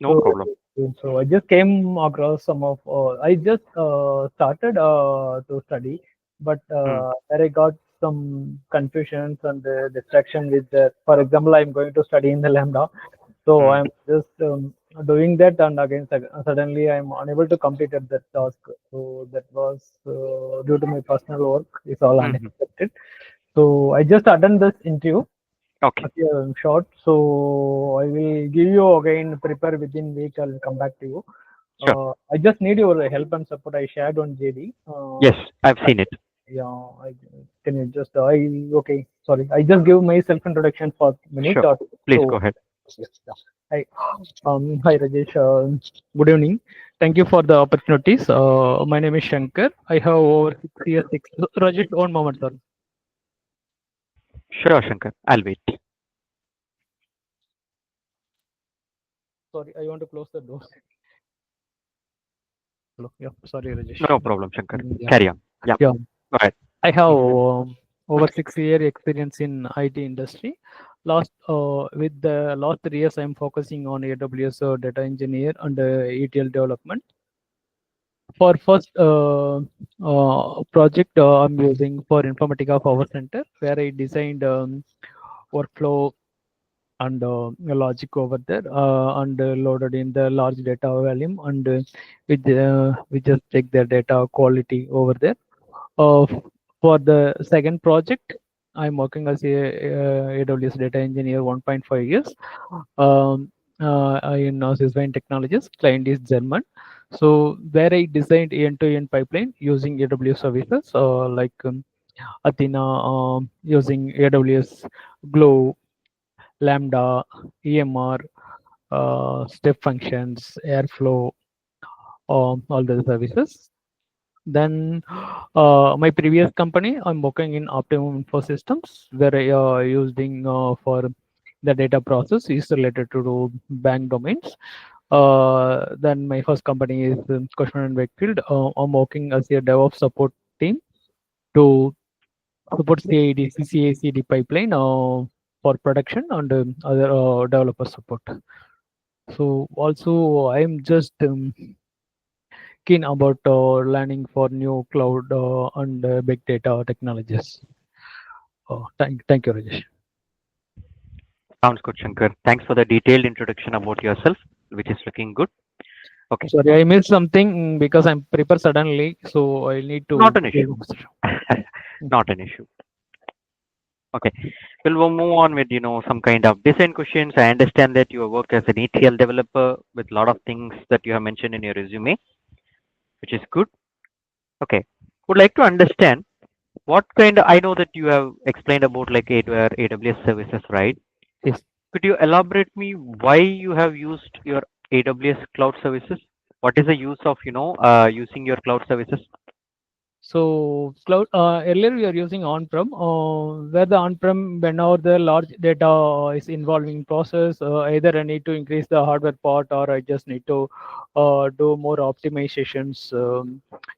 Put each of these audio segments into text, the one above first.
No So, problem. so I just came across some of. I just started to study, but Hmm. there I got some confusions and distraction with that. For example, I'm going to study in the Lambda, so Hmm. I'm just doing that, and again suddenly I'm unable to complete that task. So that was due to my personal work. It's all Hmm. unexpected. So I just attend this interview. Okay. Okay, short. So I will give you again prepare within week. I'll come back to you. Sure. I just need your help and support. I shared on JD. Yes, I've seen it. Yeah, can you just okay? Sorry, I just give my self introduction for a minute Sure. or two. Please So go ahead. yes, yeah. Hi, hi Rajesh. Good evening. Thank you for the opportunities. My name is Shankar. I have over 6 years. Rajesh, one moment, sir. Sure, Shankar. I'll wait. Sorry, I want to close the door. Hello. Yeah, sorry, Rajesh. No problem, Shankar. Yeah. Carry on. Yeah. Yeah. Go ahead. I have over 6 year experience in IT industry. Last with the last 3 years, I'm focusing on AWS data engineer and ETL development. For first project, I'm using for Informatica Power Center, where I designed workflow and logic over there and loaded in the large data volume, and we just check the data quality over there. Uh, for the second project, I'm working as a AWS data engineer 1.5 years in Sysvine Technologies. Client is German. So where I designed end-to-end pipeline using AWS services like Athena, using AWS Glow, Lambda, EMR, step functions, Airflow, all the services. Then my previous company, I'm working in Optimum Info Systems, where I using for the data process is related to bank domains. Then my first company is Cushman and Wakefield. I'm working as a DevOps support team to support CID, CI/CD pipeline for production and other developer support. So also I'm just keen about learning for new cloud and big data technologies. Thank you, Rajesh. Sounds good, Shankar. Thanks for the detailed introduction about yourself, which is looking good. Okay. Sorry, I missed something because I'm prepared suddenly, so I need Not to an give issue. answer. Not an issue. Okay. We'll move on with, some kind of design questions. I understand that you have worked as an ETL developer with a lot of things that you have mentioned in your resume, which is good. Okay. Would like to understand what kind of, I know that you have explained about like AWS services, right? Yes. Could you elaborate me why you have used your AWS cloud services? What is the use of, using your cloud services? So cloud earlier we are using on-prem, where the on-prem whenever the large data is involving process, either I need to increase the hardware part or I just need to do more optimizations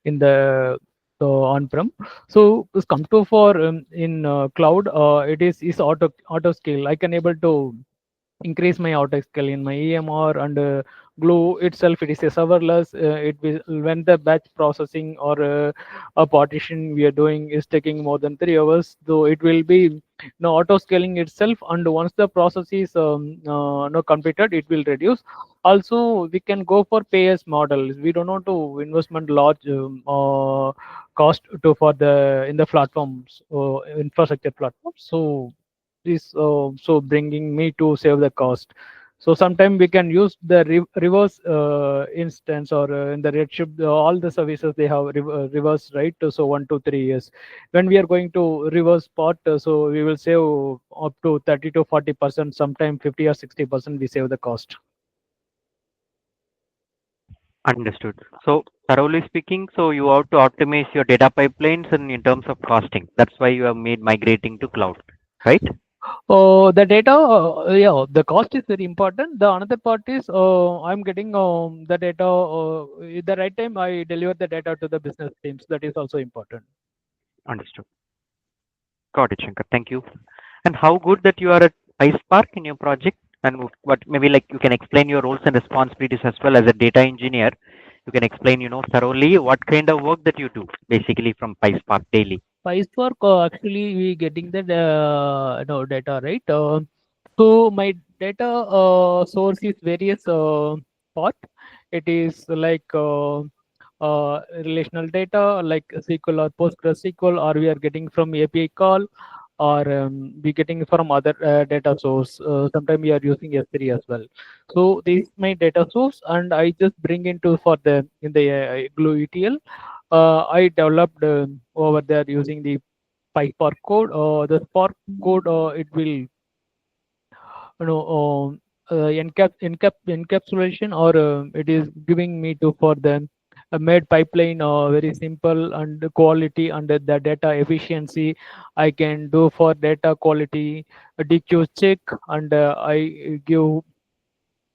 in the on-prem. So this come to for in cloud, it is auto scale. I can able to increase my outer scale in my EMR and Glue itself. It is a serverless. It will when the batch processing or a partition we are doing is taking more than 3 hours, though it will be no auto scaling itself. And once the process is no completed, it will reduce. Also, we can go for pay as model. We don't want to investment large cost to for the in the platforms infrastructure platforms. So is so bringing me to save the cost. So sometimes we can use the reverse instance or in the Redshift, all the services they have reverse, right? So 1 to 3 years. When we are going to reverse part, so we will save up to 30 to 40%, sometimes 50 or 60% we save the cost. Understood. So thoroughly speaking, so you have to optimize your data pipelines and in terms of costing. That's why you have made migrating to cloud, right? The data, yeah, the cost is very important. The another part is I'm getting the data at the right time. I deliver the data to the business teams. That is also important. Understood. Got it, Shankar. Thank you. And how good that you are at PySpark in your project? And what maybe like you can explain your roles and responsibilities as well as a data engineer. You can explain, thoroughly what kind of work that you do basically from PySpark daily. PySpark, actually we getting the no data, right? So my data source is various part. It is like relational data like SQL or PostgreSQL, or we are getting from API call, or we getting from other data source. Sometimes we are using S3 as well. So this is my data source, and I just bring into for the in the Glue ETL. I developed over there using the PySpark code. The Spark code, it will encapsulation, or it is giving me to for the made pipeline very simple and quality and the data efficiency. I can do for data quality DQ check, and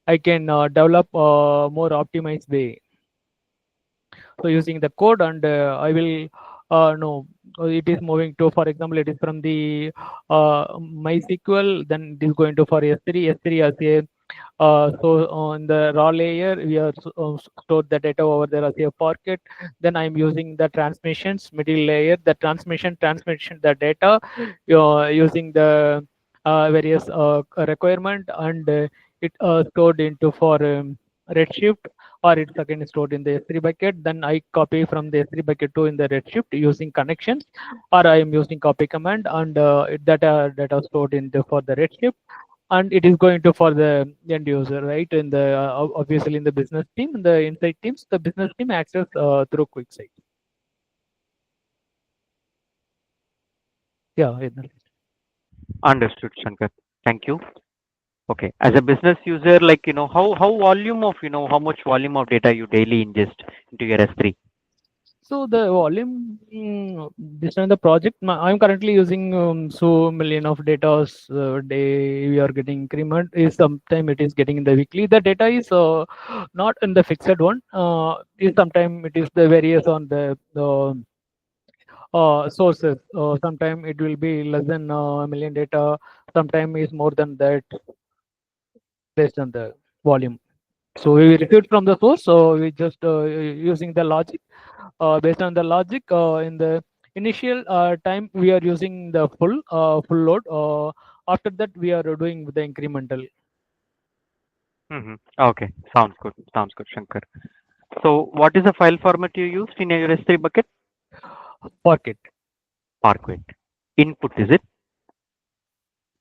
I can develop more optimized way. So using the code, and I will no it is moving to, for example, it is from the MySQL, then it is going to for S3 as a so on the raw layer we are stored the data over there as a Parquet. Then I'm using the transmissions middle layer, the transmission the data using the various requirement, and it stored into for Redshift, or it's again stored in the S3 bucket. Then I copy from the S3 bucket to in the Redshift using connections, or I am using copy command, and data stored in the for the Redshift, and it is going to for the end user, right? In the obviously in the business team, in the insight teams, the business team access through QuickSight. Yeah. Understood, Shankar. Thank you. Okay. As a business user, like, how volume of, how much volume of data you daily ingest into your S3? So the volume, this time the project, I'm currently using so million of data day. We are getting increment. Is sometime it is getting in the weekly. The data is not in the fixed one. Is sometime it is the various on the sources. Sometime it will be less than a million data. Sometime is more than that based on the volume. So we receive from the source. So we just using the logic. Based on the logic, in the initial time we are using the full load. After that we are doing the incremental. Okay. Sounds good. Sounds good, Shankar. So what is the file format you used in your S3 bucket? Parquet. Parquet. Input, is it?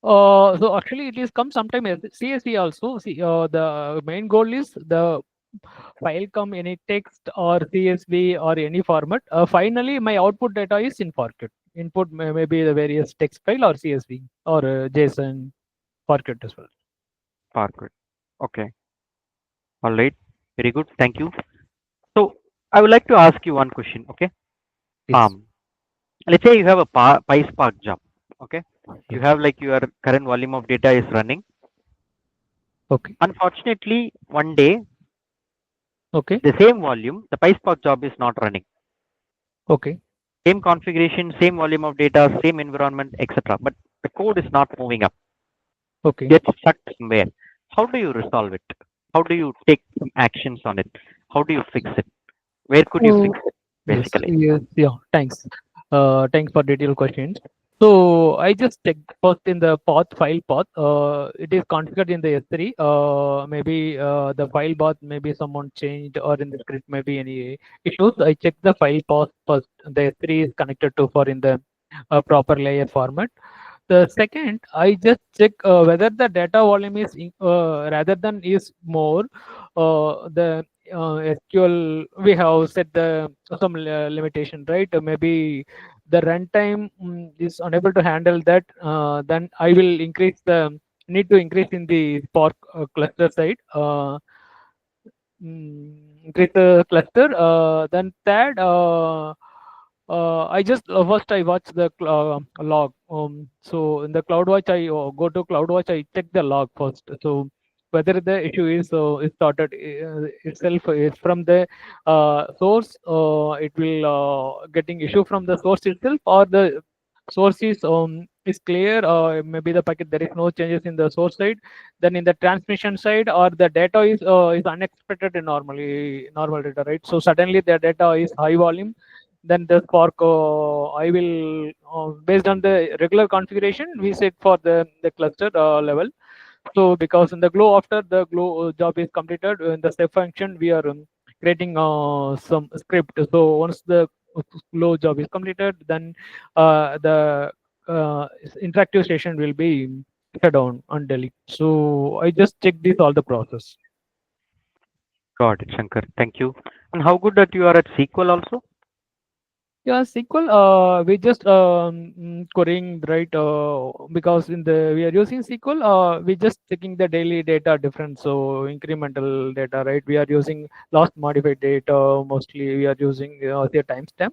So actually it is come sometime as CSV also. See, the main goal is the file come any text or CSV or any format. Finally, my output data is in Parquet. Input may be the various text file or CSV or JSON, Parquet as well. Parquet. Okay. All right. Very good. Thank you. So I would like to ask you one question. Okay. Yes. Let's say you have a PySpark job. Okay. You Yeah. have like your current volume of data is running. Okay. Unfortunately, one day Okay. the same volume, the PySpark job is not running. Okay. Same configuration, same volume of data, same environment, etc. But the code is not moving up. Okay. Gets stuck somewhere. How do you resolve it? How do you take some actions on it? How do you fix it? Where could you fix it, Yes. basically? Yes. Yeah. Thanks. Thanks for detailed questions. So I just checked first in the path file path. It is configured in the S3. Maybe the file path, maybe someone changed, or in the script maybe any issues. I checked the file path first. The S3 is connected to for in the proper layer format. The second, I just check whether the data volume is rather than is more. The SQL we have set the some limitation, right? Maybe the runtime is unable to handle that. Then I will increase the need to increase in the Spark cluster side. Increase the cluster. Then third. I just first I watch the log. So in the CloudWatch, I go to CloudWatch. I check the log first. So whether the issue is started itself is from the source, it will getting issue from the source itself, or the source is is clear, maybe the packet there is no changes in the source side, then in the transmission side or the data is unexpected in normal data, right? So suddenly the data is high volume, then the spark I will based on the regular configuration we set for the cluster level. So because in the glow, after the glow job is completed, in the step function we are creating some script. So once the glow job is completed, then the interactive station will be shut down and delete. So I just check this all the process. Got it, Shankar. Thank you. And how good that you are at SQL also? Yeah, SQL, we just querying, right? Because in the we are using SQL, we just checking the daily data difference. So incremental data, right? We are using last modified data mostly. We are using the timestamp.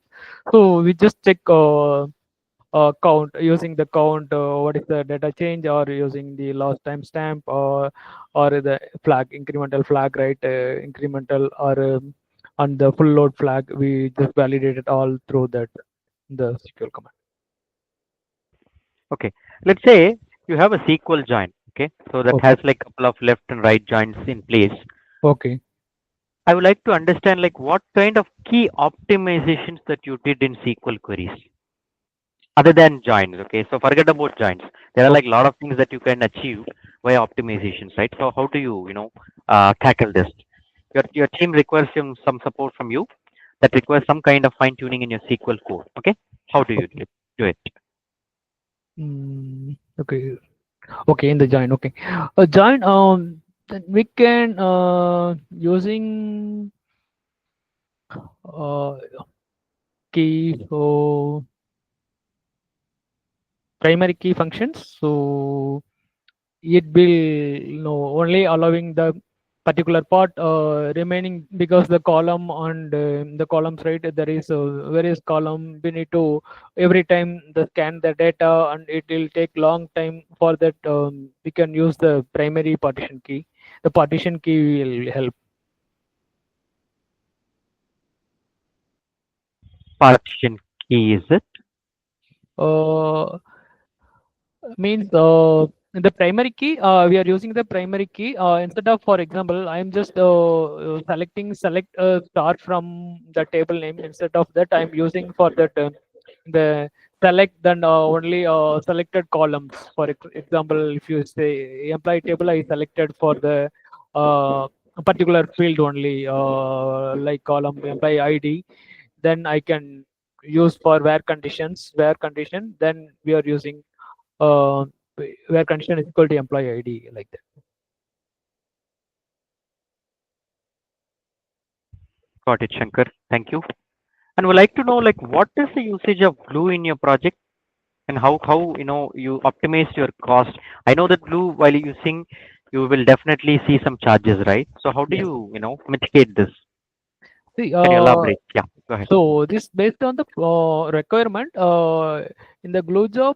So we just check count using the count. What is the data change, or using the last timestamp, or the flag incremental flag, right? Incremental or on the full load flag, we just validate it all through that the SQL command. Okay. Let's say you have a SQL join. Okay. So that Okay. has like couple of left and right joins in place. Okay. I would like to understand like what kind of key optimizations that you did in SQL queries other than joins. Okay. So forget about joins. There are like a lot of things that you can achieve via optimizations, right? So how do you tackle this? Your team requires some support from you that requires some kind of fine tuning in your SQL code. Okay. How do you Okay. do it? Okay. Okay. In the join. Okay. A join. Then we can using uh key. So primary key functions. So it will only allowing the particular part remaining, because the column and the columns, right, there is various column. We need to every time the scan the data, and it will take long time. For that we can use the primary partition key. The partition key will help. Partition key is it? uh, Means in the primary key, we are using the primary key instead of, for example, I am just select a star from the table name. Instead of that, I am using for that the select, then only selected columns. For example, if you say employee table, I selected for the a particular field only, like column employee ID, then I can use for where condition, then we are using uh, where condition is equal to employee ID, like that. Got it, Shankar. Thank you. And would like to know like what is the usage of Glue in your project and how you optimize your cost. I know that Glue while using you will definitely see some charges, right? So how do Yes. you mitigate this? See, Can you elaborate? Yeah, go ahead. so this based on the requirement in the glue job.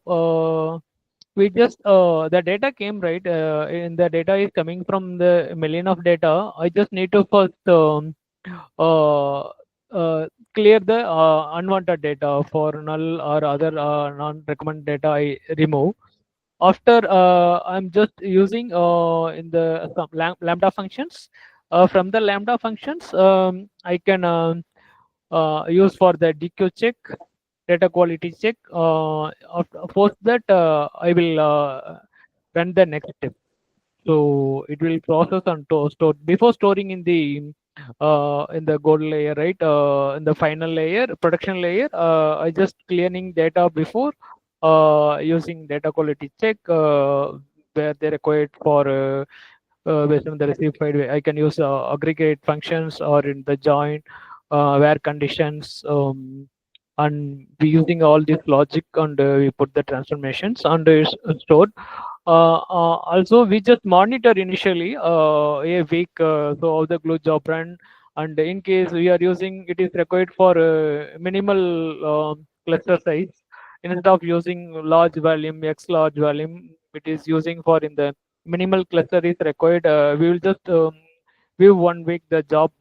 We just the data came, right, in the data is coming from the million of data. I just need to first uh, clear the unwanted data for null or other non-recommended data. I remove. After I'm just using in the some lambda functions. From the lambda functions, I can use for the DQ check, data quality check. Post that, I will run the next step. So it will process and store before storing in the gold layer, right? In the final layer, production layer, I just cleaning data before using data quality check, where they required for based on the received file. I can use aggregate functions or in the join where conditions, and we using all this logic, and we put the transformations and it's stored. Also, we just monitor initially a week, so how the glue job run, and in case we are using, it is required for minimal cluster size. Instead of using large volume, X large volume, it is using for in the minimal cluster is required. We will just view 1 week the job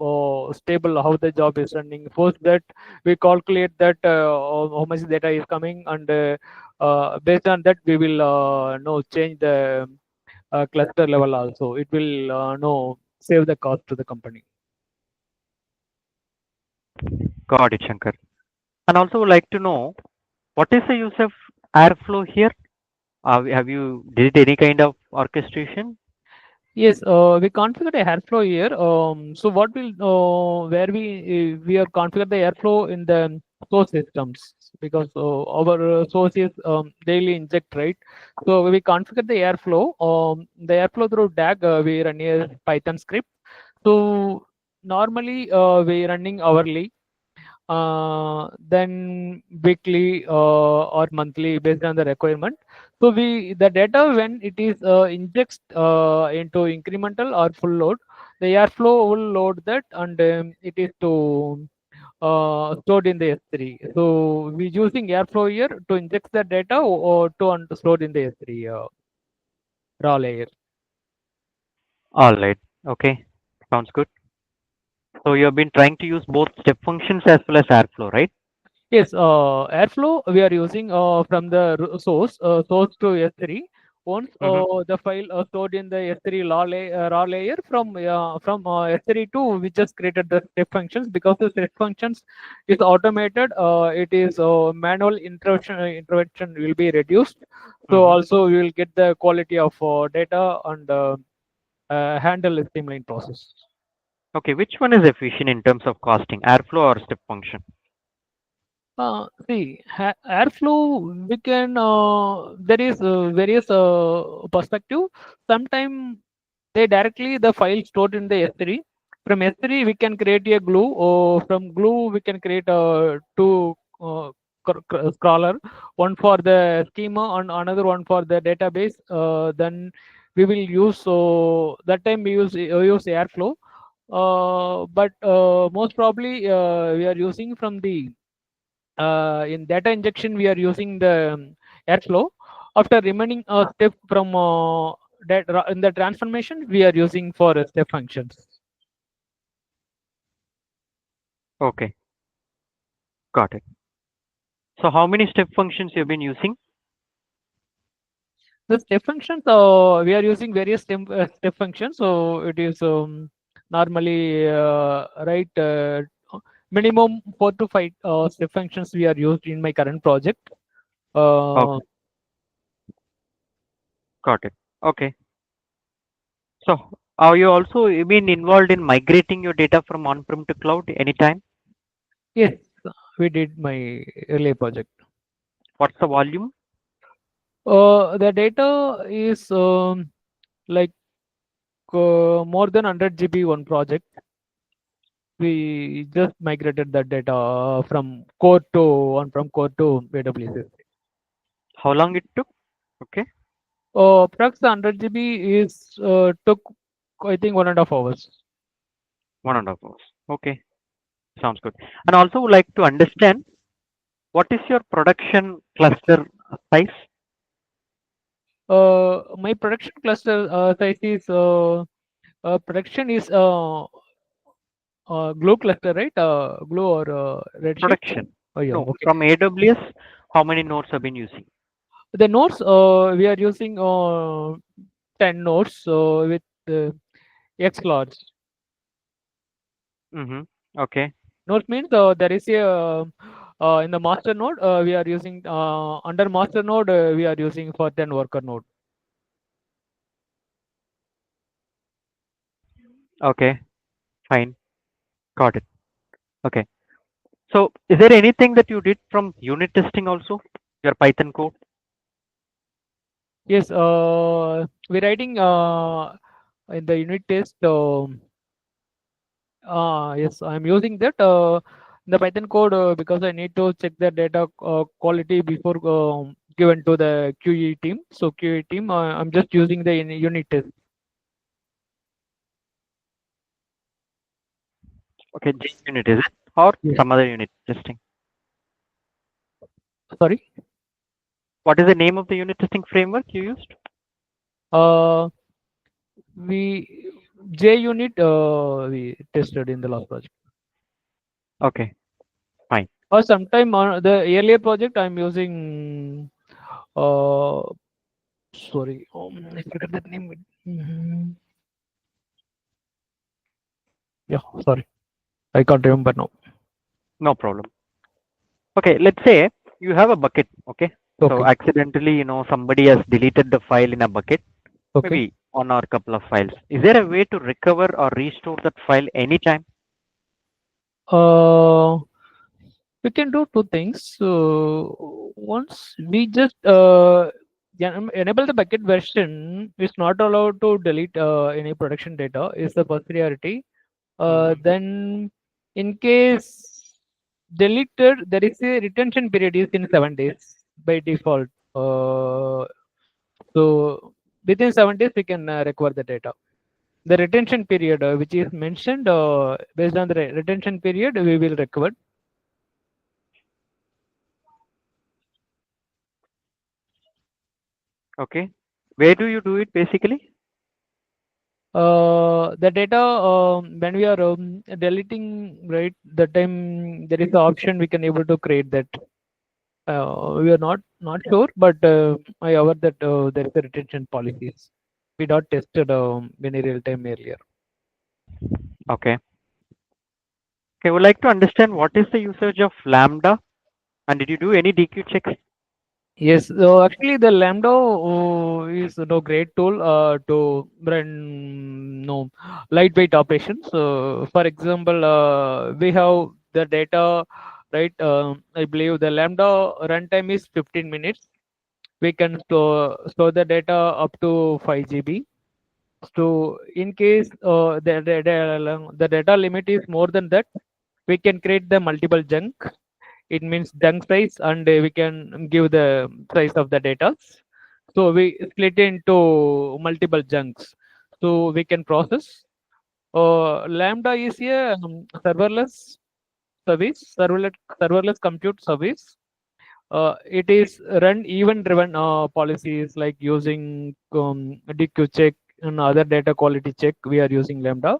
stable, how the job is running. First that we calculate that how much data is coming, and based on that we will know change the cluster level also. It will no save the cost to the company. Got it, Shankar. And also would like to know what is the use of Airflow here? Have you did any kind of orchestration? Yes, we configure the airflow here. So what will where we are configure the airflow in the source systems, because our source is daily inject, right? So we configure the airflow. The airflow through DAG we run a Python script. So normally we running hourly, then weekly or monthly based on the requirement. So we the data when it is injects into incremental or full load, the airflow will load that, and it is to stored in the S3. So we using airflow here to inject the data, or to stored in the S3 raw layer. All right. Okay. Sounds good. So you have been trying to use both step functions as well as Airflow, right? Yes, Airflow we are using from the source to S3. Once Mm-hmm. the file stored in the S3 raw layer from S3 to, we just created the step functions, because the step functions is automated. It is manual intervention will be reduced. So Mm-hmm. also we will get the quality of data, and handle the streamline process. Okay. Which one is efficient in terms of costing, Airflow or step function? See, airflow, we can, there is various perspective. Sometimes they directly the file stored in the S3. From S3, we can create a glue, or from glue, we can create two scroller, one for the schema and another one for the database. Then we will use, so that time we use Airflow. But most probably we are using from the in data injection we are using the airflow. After remaining a step from in the transformation we are using for step functions. Okay. Got it. So how many step functions you've been using? The step functions, we are using various step functions. So it is normally right minimum 4 to 5 step functions we are used in my current project. uh, Okay. Got it. Okay. So are you also you been involved in migrating your data from on-prem to cloud anytime? yes, we did my earlier project. What's the volume? The data is like more than 100 GB one project. We just migrated that data from core to on-prem core to AWS. How long it took? Okay. Perhaps the 100 GB is took, I think, 1.5 hours. 1.5 hours. Okay. Sounds good. And also would like to understand what is your production cluster size? My production cluster size is production is Glue cluster, right? Glue or Redshift. Production. Oh yeah, No, okay. from AWS, how many nodes have been using? The nodes we are using 10 nodes with X large. Mm-hmm. Okay. Node means there is a in the master node we are using under master node we are using for 10 worker node. Okay. Fine. Got it. Okay. So is there anything that you did from unit testing also? Your Python code? Yes, we writing in the unit test. Yes, I'm using that the Python code because I need to check the data quality before given to the QE team. So QE team, I'm just using the unit test. Okay, J unit is it? Or Yes. some other unit testing? Sorry. What is the name of the unit testing framework you used? Uh, we JUnit we tested in the last project. Okay, fine. Or sometime on the earlier project, I'm using. Uh, sorry, I forgot that name. Yeah, sorry, I can't remember now. No problem. Okay, let's say you have a bucket. Okay, so Okay, accidentally, somebody has deleted the file in a bucket, okay. maybe one or couple of files. Is there a way to recover or restore that file anytime? Uh, we can do two things. So once we just enable the bucket version, it's not allowed to delete any production data. Is the first priority. Hmm. Then, in case deleted, there is a retention period is in 7 days by default. So within 7 days, we can recover the data. The retention period, which is mentioned, based on the retention period, we will recover. Okay, where do you do it basically? The data, when we are deleting, right, the time there is the option we can able to create that. We are not sure, but I aware that there is a retention policies. We not tested any real time earlier. Okay. Okay, would like to understand what is the usage of Lambda, and did you do any DQ checks? Yes, so actually the Lambda is great tool to run lightweight operations. For example, we have the data, right? I believe the Lambda runtime is 15 minutes. We can store the data up to 5 GB. So in case the data limit is more than that, we can create the multiple chunk. It means chunk size, and we can give the size of the data. So we split into multiple chunks. So we can process. Lambda is a serverless service, serverless compute service. It is run event driven policies like using DQ check and other data quality check. We are using Lambda.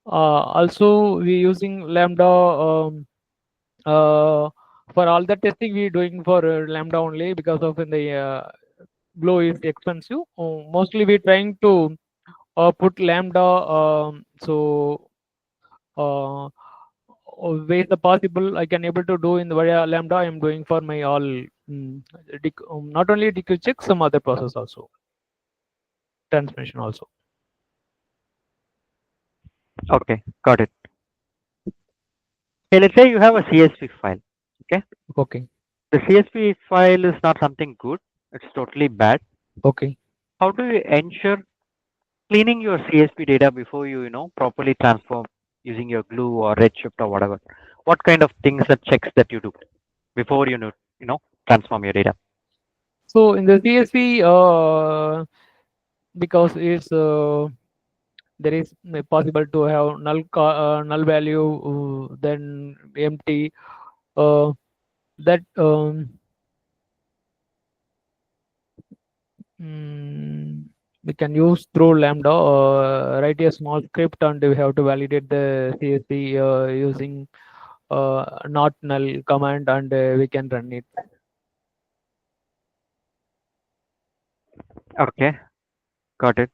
Also, we using Lambda for all the testing. We doing for Lambda only because of in the Glow is expensive. Mostly we trying to put Lambda. So ways the possible I can able to do in the via Lambda. I am doing for my all not only DQ check, some other process also, transmission also. Okay, got it. Okay, let's say you have a CSV file. Okay, Okay, the CSV file is not something good. It's totally bad. okay. How do you ensure cleaning your CSV data before you properly transform using your Glue or Redshift or whatever? What kind of things and checks that you do before transform your data? So in the CSV, because it's there is possible to have null value, then empty. That mm, we can use through Lambda. Write a small script, and we have to validate the CSV using not null command, and we can run it. Okay, got it.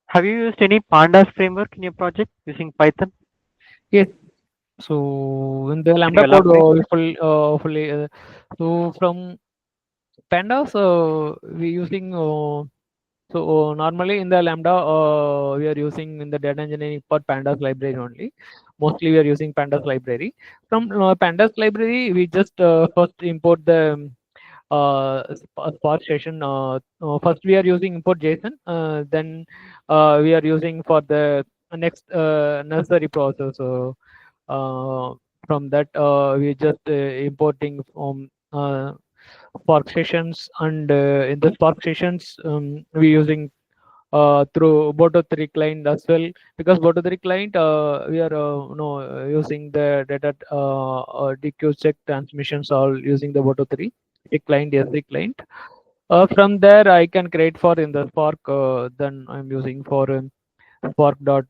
Have you used any Pandas framework in your project using Python? Yes. So in the Can you Lambda code, elaborate? fully. So from pandas, we using. So normally in the Lambda, we are using in the data engineering for pandas library only. Mostly we are using pandas library. From pandas library, we just first import the Spark session. First we are using import JSON. Then we are using for the next necessary process. So from that, we just importing from Spark sessions, and in the Spark sessions, we using through Boto 3 client as well, because Boto 3 client, we are using the data DQ check transmissions all using the Boto 3 a client, S3 client. From there, I can create for in the Spark. Then I'm using for Spark dot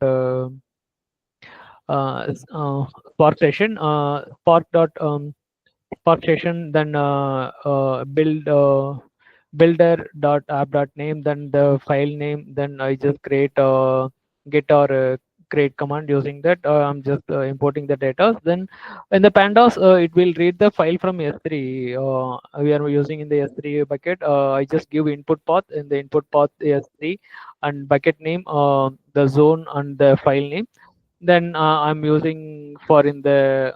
Spark session, Spark dot Spark session, then builder dot app dot name, then the file name, then I just create get or create command using that. I'm just importing the data. Then in the pandas, it will read the file from S3. We are using in the S3 bucket. I just give input path, in the input path S3 and bucket name, the zone and the file name. Then I'm using for in the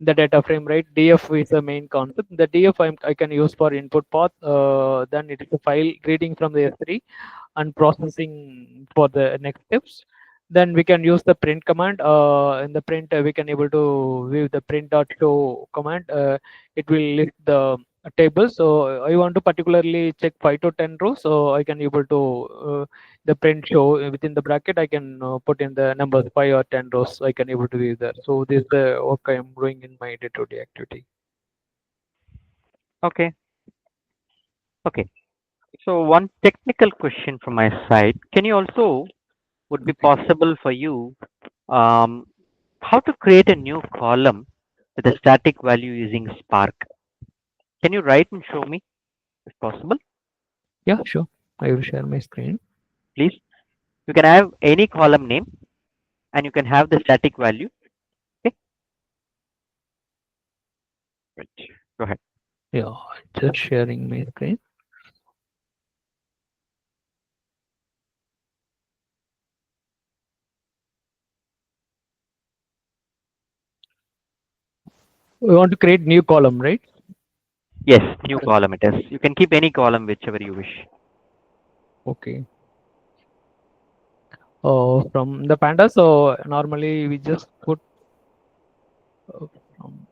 data frame, right? Df is the main concept. The df I can use for input path. Then it is the file reading from the S3 and processing for the next steps. Then we can use the print command. In the print, we can able to view the print dot show command. It will list the table. So I want to particularly check 5 to 10 rows. So I can able to the print show within the bracket. I can put in the numbers 5 or 10 rows. I can able to view that. So this is the work I am doing in my day-to-day activity. Okay. Okay. So one technical question from my side. Can you also would be Okay. possible for you um, how to create a new column with a static value using Spark? Can you write and show me if possible, Yeah, sure. I will share my screen. please? You can have any column name and you can have the static value. Okay. Right. Go ahead. Yeah, just sharing my screen. We want to create new column, right? Yes, new column it is. You can keep any column whichever you wish. Okay. From the panda, so normally we just put from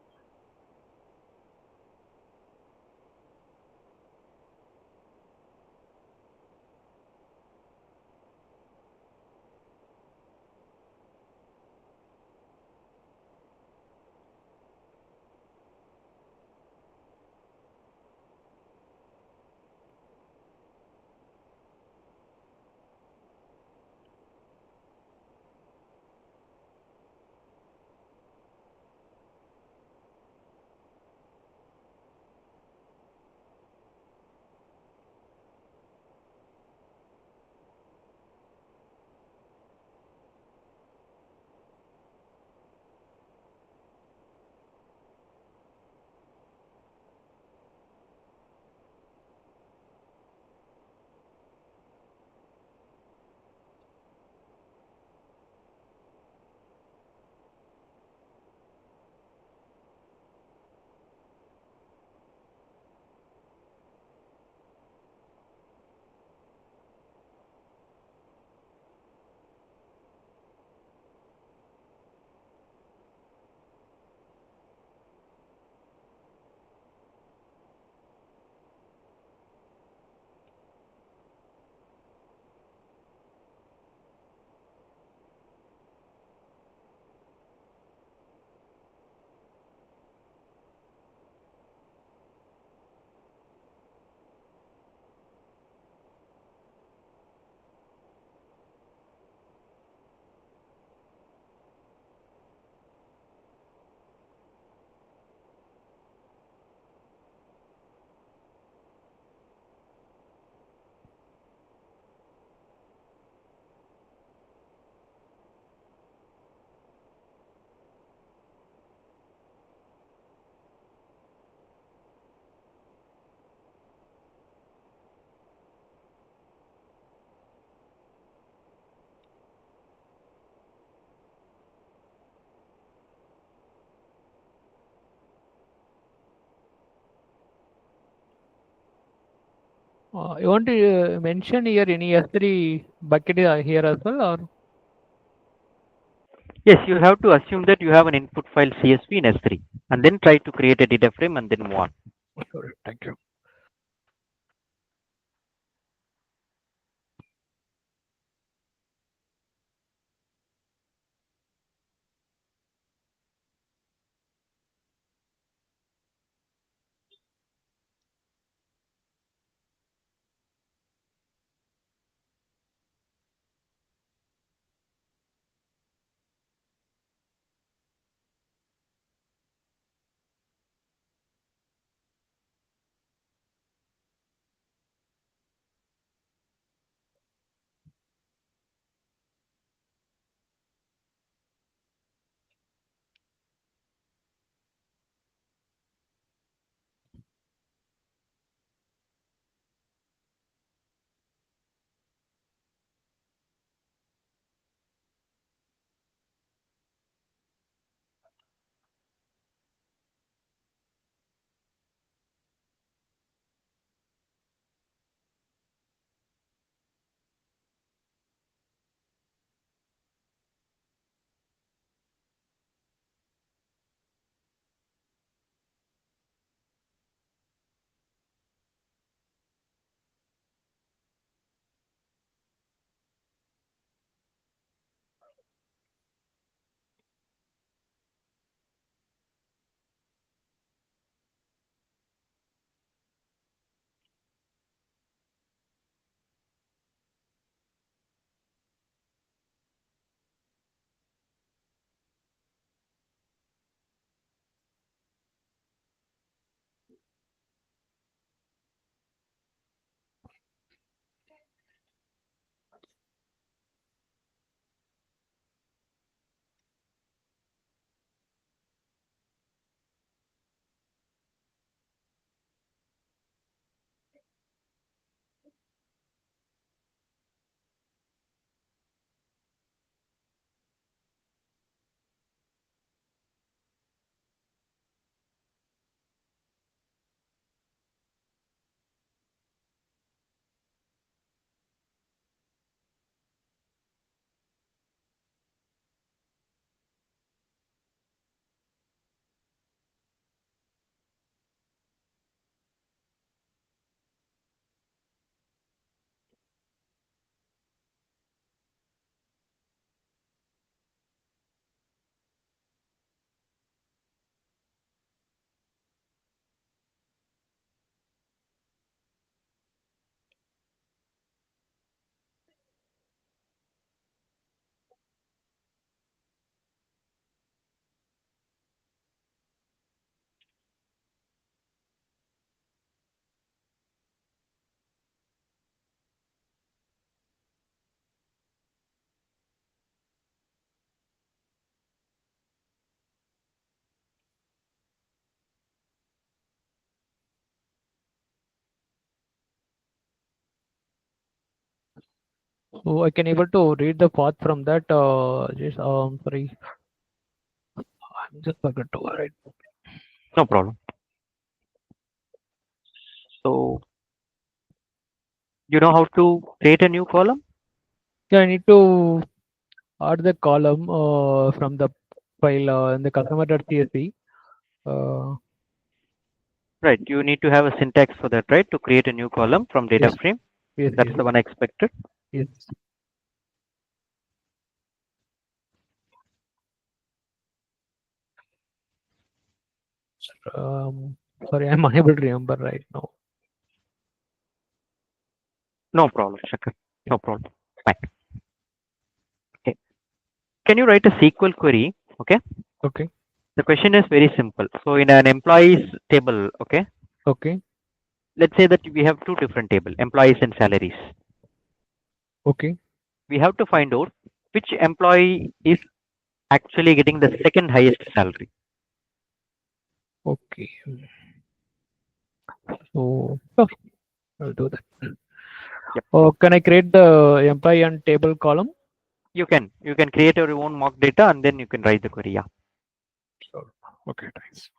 you want to mention here any S3 bucket here as well, or Yes, you have to assume that you have an input file CSV in S3 and then try to create a data frame and then move on. sure, thank you. So I can able to read the path from that. Sorry, I'm just forgot to write. No problem. So you know how to create a new column? Yeah, I need to add the column from the file in the customer.csv. Uh, Right. You need to have a syntax for that, right? To create a new column from data yes, frame. yes, That's yes, the one I expected. yes. Um, Sorry, I'm unable to remember right now. No problem, Shankar. No problem. Fine. Okay. Can you write a SQL query? Okay. Okay, The question is very simple. So in an employees table, okay, okay, let's say that we have two different table, employees and salaries. okay, We have to find out which employee is actually getting the second highest salary. okay. So sure, I'll do that. Yep. Oh, can I create the employee and table column? You can create your own mock data and then you can write the query. Yeah. Sure. Okay, thanks.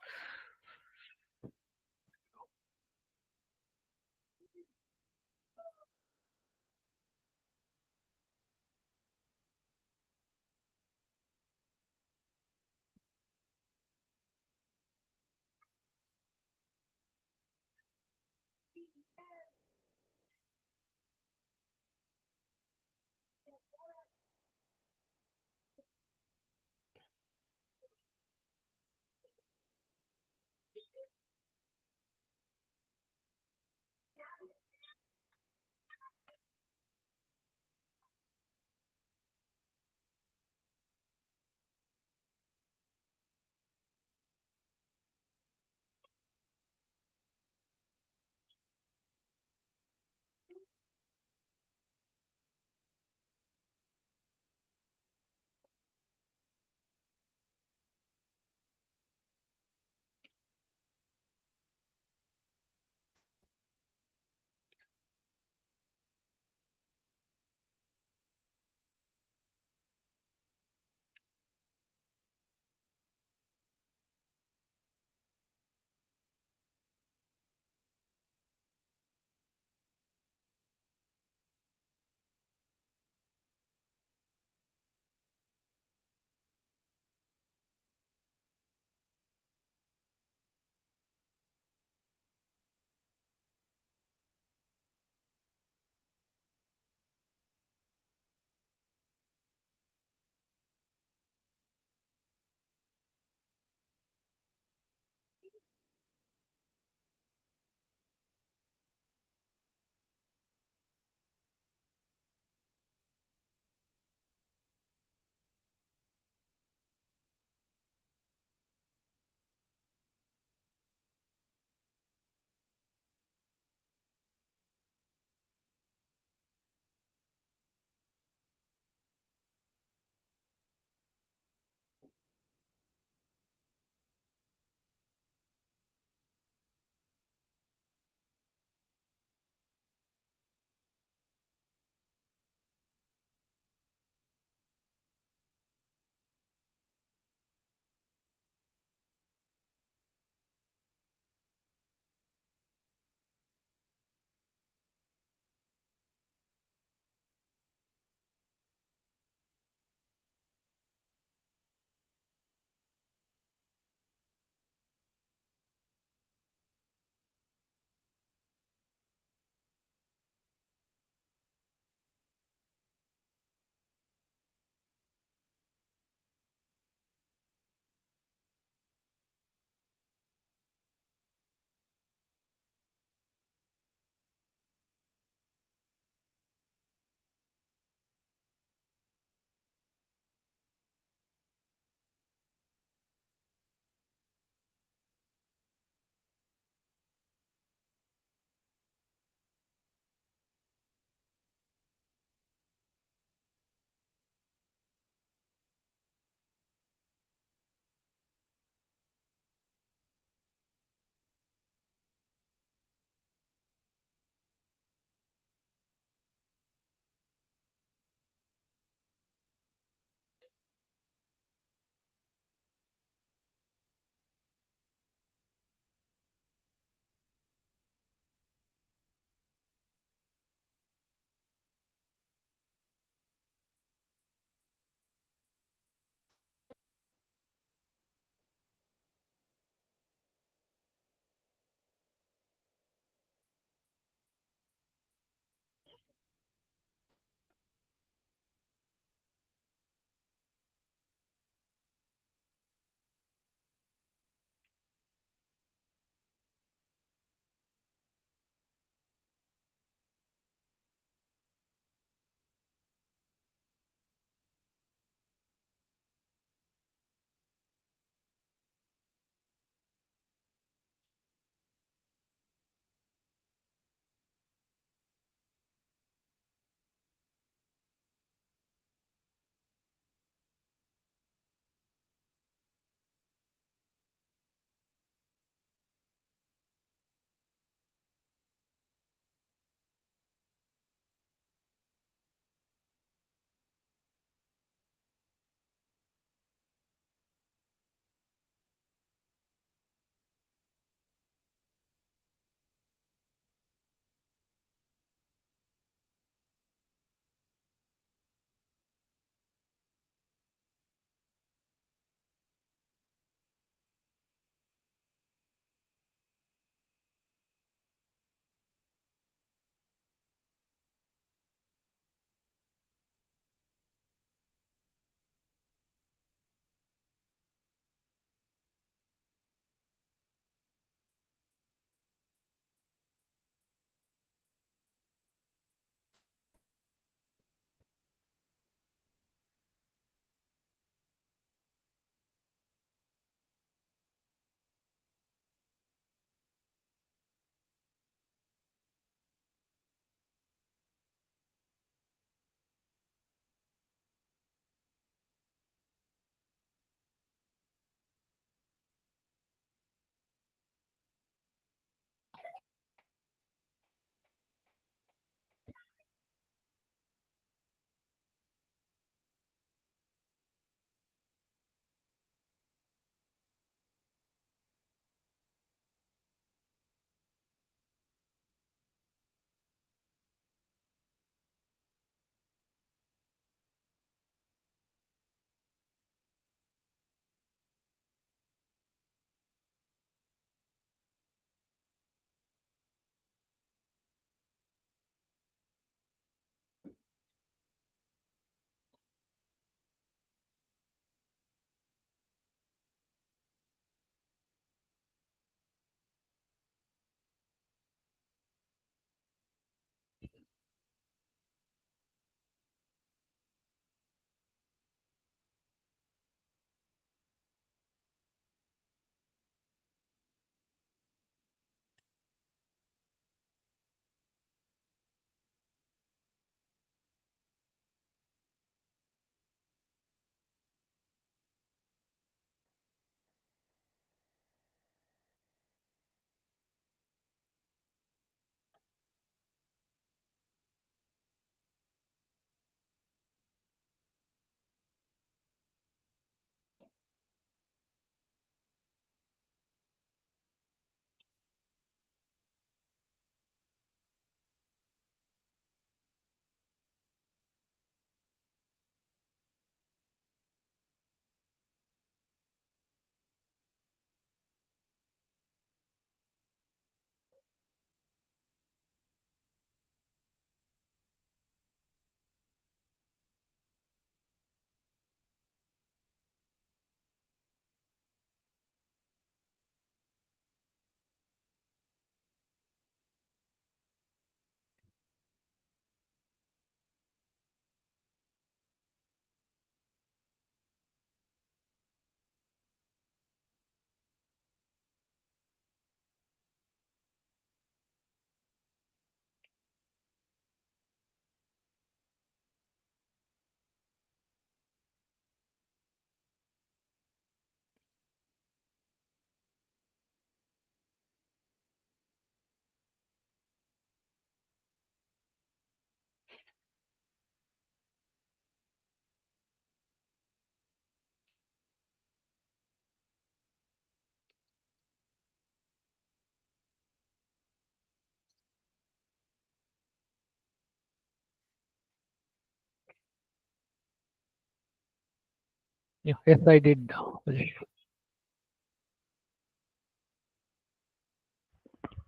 Yeah, yes, I did.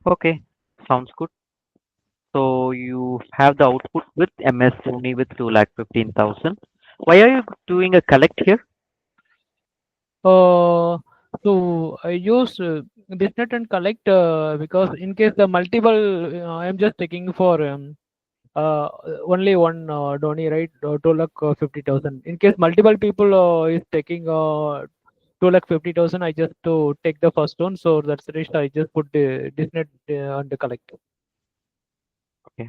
Okay, sounds good. So you have the output with MS Dhoni with 2,15,000. Why are you doing a collect here? So I use this net and collect because in case the multiple, I'm just taking for uh, only one Dhoni, right? 2,50,000. In case multiple people is taking 2,50,000, I just to take the first one. So that's the reason I just put this net on the collect. Okay.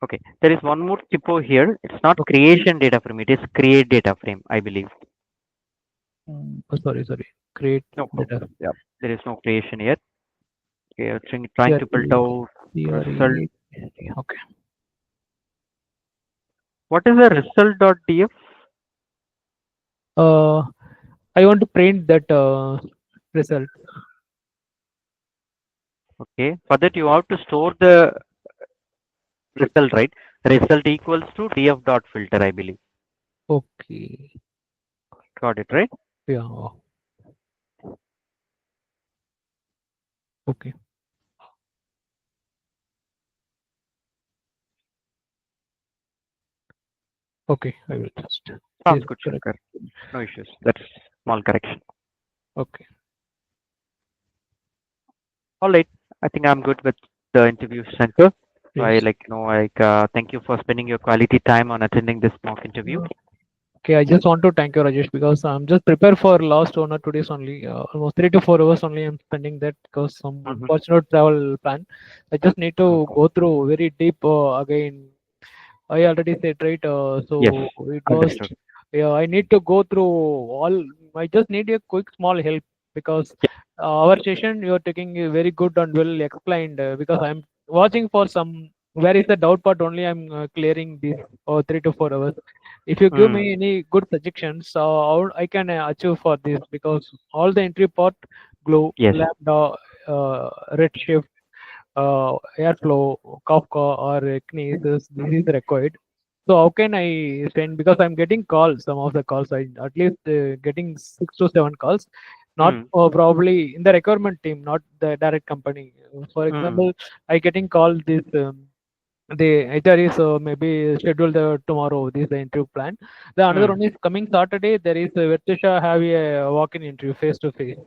Okay. There is one more typo here. It's not Okay. creation data frame. It is create data frame, I believe. Sorry. Create No problem. data. Yeah. There is no creation here. Okay. I'm trying to build CRE, out result. Okay. What is the result.df? I want to print that result. Okay. For that, you have to store the result, right? Result equals to df dot filter, I believe. Okay. Got it, right? Yeah. Okay. Okay. I will just. Sounds Yes, good, correct. Shankar. No issues. That's small correction. Okay. All right. I think I'm good with the interview, Shankar. So I Yes. thank you for spending your quality time on attending this mock interview. Okay. I just want to thank you, Rajesh, because I'm just prepared for last 1 or 2 days only. Almost 3 to 4 hours only. I'm spending that because some Mm-hmm. unfortunate travel plan. I just need to go through very deep again. I already said right. Yes, So it was. understood. Yeah, I need to go through all. I just need a quick small help because our session you're taking very good and well explained. Because I'm watching for some where is the doubt part only. I'm clearing this 3 to 4 hours. If you give Mm, me any good suggestions, how I can achieve for this because all the entry part, Glow, yes. Lambda, Redshift, Airflow, Kafka, or Kinesis, this is required. So how can I send? Because I'm getting calls. Some of the calls, I at least getting 6 to 7 calls. Not Mm, probably in the requirement team, not the direct company. For mm, example, I getting called this. They either is maybe scheduled tomorrow. This is the interview plan. The another mm, one is coming Saturday. There is Vertisha have a walk-in interview face to face.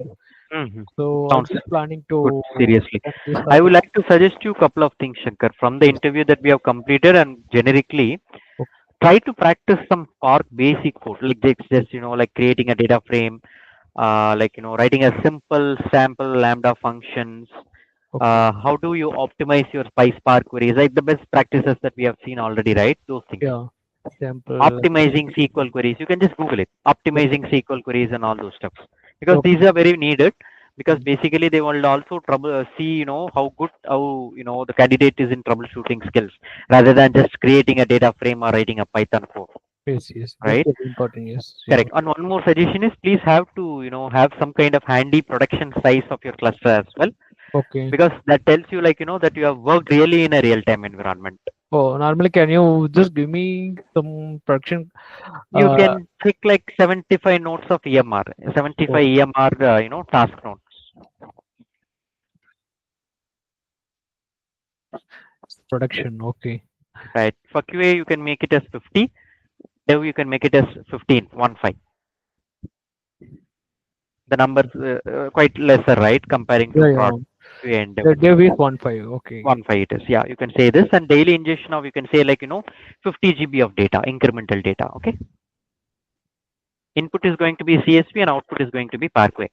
mm. So I'm Sounds just planning good, to seriously. attend this I would Saturday. like to suggest you a couple of things, Shankar. From the Yes. interview that we have completed and generically, try to practice some Spark basic code, like like creating a data frame, writing a simple sample lambda functions. Okay. How do you optimize your PySpark queries? Like the best practices that we have seen already, right? Those things. Yeah. Sample. Optimizing SQL queries. You can just Google it. Yes. Optimizing SQL queries and all those stuff. Because these Okay. are very needed. Because Mm. basically they will also trouble see how the candidate is in troubleshooting skills rather than just creating a data frame or writing a Python code, Yes. That's right? very important. Yes. Yeah. Correct. And one more suggestion is please have to have some kind of handy production size of your cluster as well, Okay. because that tells you that you have worked really in a real time environment. Oh, normally, can you just give me some production? You Uh, can pick like 75 nodes of EMR, 75 oh, EMR, task nodes. production. Okay. Right. For QA, you can make it as 50. Dev, you can make it as 15, 1 5. The numbers quite lesser, right, comparing to Yeah. prod QA and Dev. The dev is 1.5. Okay. 1 5 it is. Yeah, you can say this. And daily ingestion of, you can say 50 GB of data, incremental data. Okay. Input is going to be CSV and output is going to be Parquet.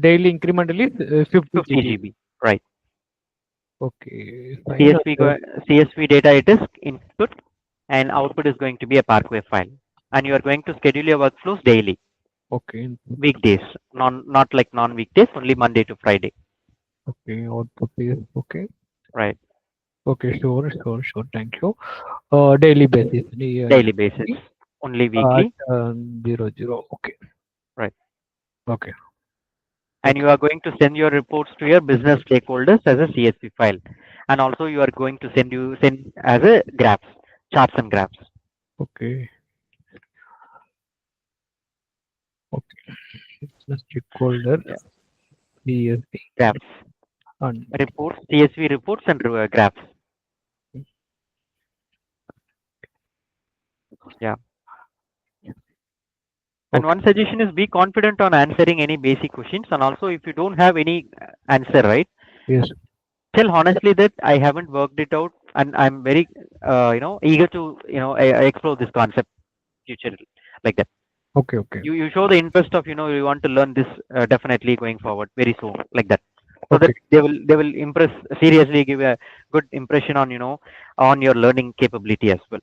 Daily incrementally 50 50 GB. GB. Right. Okay. Fine. CSV, CSV data it is input and output is going to be a Parquet file. And you are going to schedule your workflows daily, Okay. weekdays, not like non-weekdays, only Monday to Friday. Okay. Output is okay. Right. Okay. Sure. Thank you. Daily basis. Daily basis, only At weekly. 00. Okay. Right. Okay. And Okay. you are going to send your reports to your business stakeholders as a CSV file. And also you are going to send as a graphs, charts and graphs. Okay. Okay. Business stakeholder, Yeah. CSV, Graphs, and reports, CSV reports, and graphs. Yeah. And okay. one suggestion is be confident on answering any basic questions. And also, if you don't have any answer, right, Yes. tell honestly that I haven't worked it out, and I'm very, eager to, explore this concept future, like that. Okay. Okay. You show the interest of, you want to learn this definitely going forward very soon, like that. So that Okay. they will impress seriously, give a good impression on, on your learning capability as well.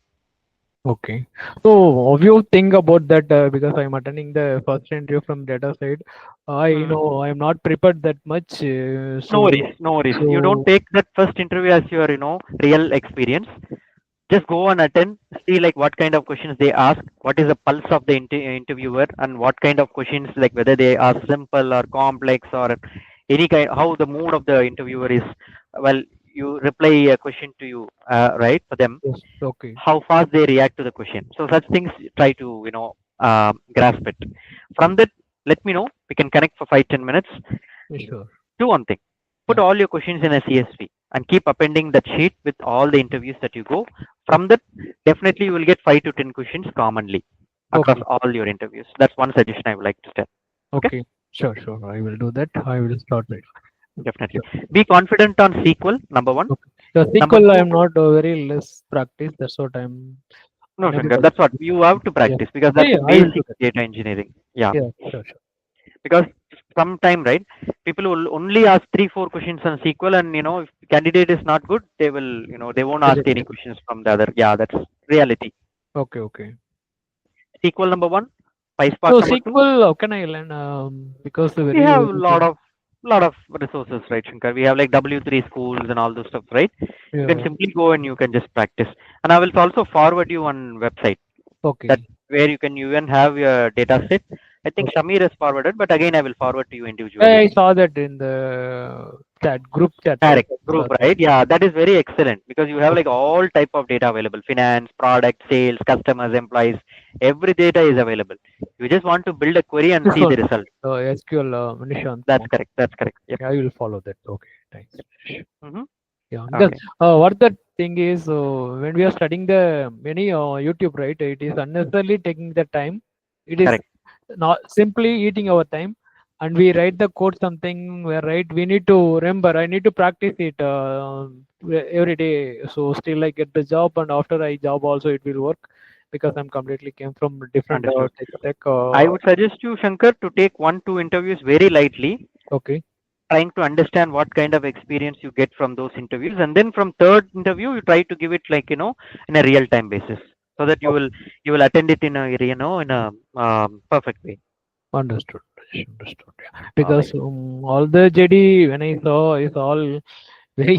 Okay. So, how do you think about that? Because I'm attending the first interview from data side. I Mhm. know I'm not prepared that much. No So, worries, no worries. You don't so take that first interview as your, real experience. Just go and attend, see like what kind of questions they ask, what is the pulse of the interviewer, and what kind of questions, like whether they are simple or complex or any kind, how the mood of the interviewer is. Well, you reply a question to you, right, for them, yes. Okay. how fast they react to the question. So such things try to, grasp it. From that, let me know, we can connect for 5-10 minutes. Sure. Do one thing. Put Yeah. all your questions in a CSV and keep appending that sheet with all the interviews that you go. From that, definitely you will get 5 to 10 questions commonly across Okay. all your interviews. That's one suggestion I would like to tell. Okay, Okay. Sure. Sure. I will do that. I will start it. definitely. Sure. Be confident on SQL, number one. Okay. The Number SQL, I two, am not very less practice. That's what I'm no, unable Shankar, to. that's what you have to Yeah. practice because Yeah. that's Yeah. I will do basic that. data engineering. Yeah, Yeah. Sure. Sure. because sometime, right, people will only ask 3-4 questions on SQL, and if candidate is not good, they will, they won't ask Reject any it. questions from the other. Yeah, that's reality. Okay. Okay. SQL number one, PySpark So number two. SQL, how can I learn? Because the We very have a early lot of resources, right, Shankar? We have like W3 schools and all those stuff, right? You can yeah. simply go and you can just practice. And I will also forward you one website that Okay. where you can even have your data set. I think Okay. Shamir has forwarded, but again I will forward to you I individually. saw that in the chat group chat, right? Direct I group, saw that. right? Yeah, that is very excellent because you have like Okay. all type of data available: finance, product, sales, customers, employees. Every data is available. You just want to build a query and This see the one, result. SQL, Nishant. That's correct. That's correct. Yep. Yeah, I will follow that. Okay. Thanks. Hmm. Yeah, because Okay. what the thing is, when we are studying the many YouTube, right? It is unnecessarily taking the time. It is Correct. not simply eating our time, and we write the code something where right. We need to remember. I need to practice it every day. So still I get the job, and after I job also it will work because I'm completely came from different Understood. tech stack. I would suggest you, Shankar, to take 1-2 interviews very lightly, Okay. trying to understand what kind of experience you get from those interviews, and then from third interview, you try to give it like in a real time basis, so that you Okay. will you will attend it in a in a perfect way. Understood. Understood. Yeah. All Because right. all the JD when I saw is all very